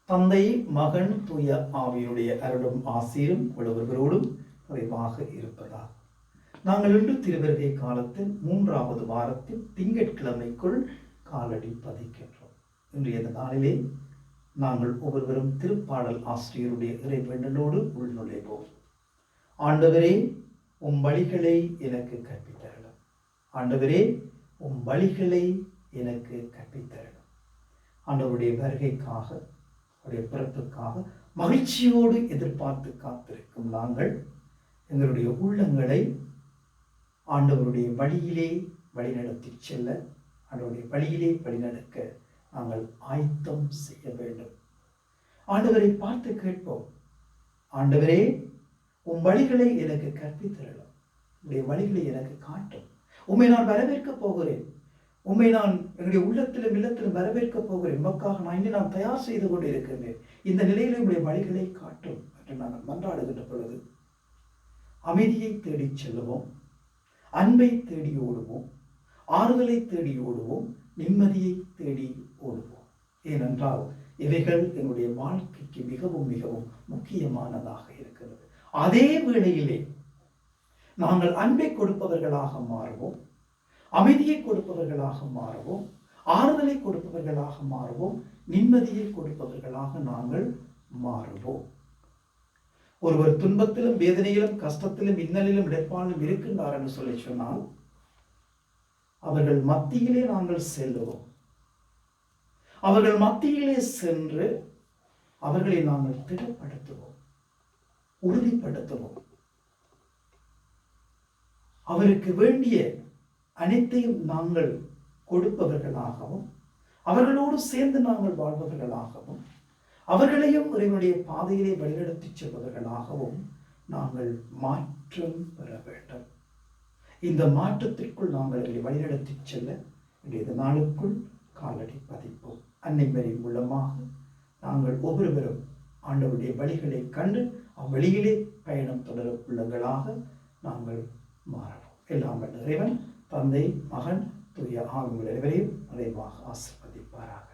தந்தை, மகன், தூய ஆவியுடைய அருளும் ஆசீரும் ஒருவரோடும் நிறைவாக இருப்பதாக. நாங்கள் இன்று திருவருகை காலத்தின் 3வது வாரத்தில் திங்கட்கிழமைக்குள் காலடி பதிக்கின்றோம். இன்றைய நாளிலே நாங்கள் ஒவ்வொருவரும் திருப்பாடல் ஆசிரியருடைய இறைவேண்டலோடு உள்நுழைவோம். ஆண்டவரே, உம் வழிகளை எனக்கு கற்பித்தரலும். ஆண்டவரே, உம் வழிகளை எனக்கு கற்பித்தரலும். ஆண்டவருடைய வருகைக்காக, அவருடைய பிறப்புக்காக மகிழ்ச்சியோடு எதிர்பார்த்து காத்திருக்கும் நாங்கள் எங்களுடைய உள்ளங்களை ஆண்டவருடைய வழியிலே வழிநடத்தி செல்ல, ஆண்டவருடைய வழியிலே வழிநடக்க நாங்கள் ஆயத்தம் செய்ய வேண்டும். ஆண்டவரை பார்த்து கேட்போம். ஆண்டவரே, உம் வழிகளை எனக்கு கற்பித்தரலும். உடைய வழிகளை எனக்கு காட்டும். உம்மை நான் வரவேற்கப் போகிறேன். உம்மை நான் என்னுடைய உள்ளத்திலும் இல்லத்திலும் வரவேற்கப் போகிறேன். உமக்காக நான் தயார் செய்து கொண்டு இருக்கின்றேன். இந்த நிலையில் உடைய வழிகளை காட்டும் என்று நாங்கள் மன்றாடுகின்ற பொழுது அமைதியை தேடி செல்லுவோம், அன்பை தேடி ஓடுவோம், ஆறுதலை தேடி ஓடுவோம், நிம்மதியை தேடி ஓடுவோம். ஏனென்றால் இவைகள் என்னுடைய வாழ்க்கைக்கு மிகவும் மிகவும் முக்கியமானதாக இருக்கிறது. அதே வேளையிலே நாங்கள் அன்பை கொடுப்பவர்களாக மாறுவோம், அமைதியை கொடுப்பவர்களாக மாறுவோம், ஆறுதலை கொடுப்பவர்களாக மாறுவோம், நிம்மதியை கொடுப்பவர்களாக நாங்கள் மாறுவோம். ஒருவர் துன்பத்திலும் வேதனையிலும் கஷ்டத்திலும் இன்னலிலும் இடர்பாடிலும் இருக்கின்றார் என்று சொல்லி சொன்னால் அவர்கள் மத்தியிலே நாங்கள் செல்லுவோம். அவர்கள் மத்தியிலே சென்று அவர்களை நாங்கள் திடப்படுத்துவோம், உறுதிப்படுத்துவோம். அவருக்கு வேண்டிய அனைத்தையும் நாங்கள் கொடுப்பவர்களாகவும், அவர்களோடு சேர்ந்து நாங்கள் வாழ்பவர்களாகவும், அவர்களையும் இறைவனுடைய பாதையிலே வழிநடத்தி செல்பவர்களாகவும் நாங்கள் மாற்றம் பெற வேண்டும். இந்த மாற்றத்திற்குள் நாங்கள் வழிநடத்தி செல்ல இந்த நாளுக்குள் காலடி பதிப்போம். அன்னை மரி மூலமாக நாங்கள் ஒவ்வொருவரும் ஆண்டவருடைய வழிகளை கண்டு அவ்வழியிலே பயணம் தொடர உள்ளங்களாக நாங்கள் மாறணும். எல்லாம் வல்ல இறைவன் தந்தை, மகன், தூய ஆவிகள் அனைவரையும் நிறைவாக ஆசீர்வதிப்பாராக.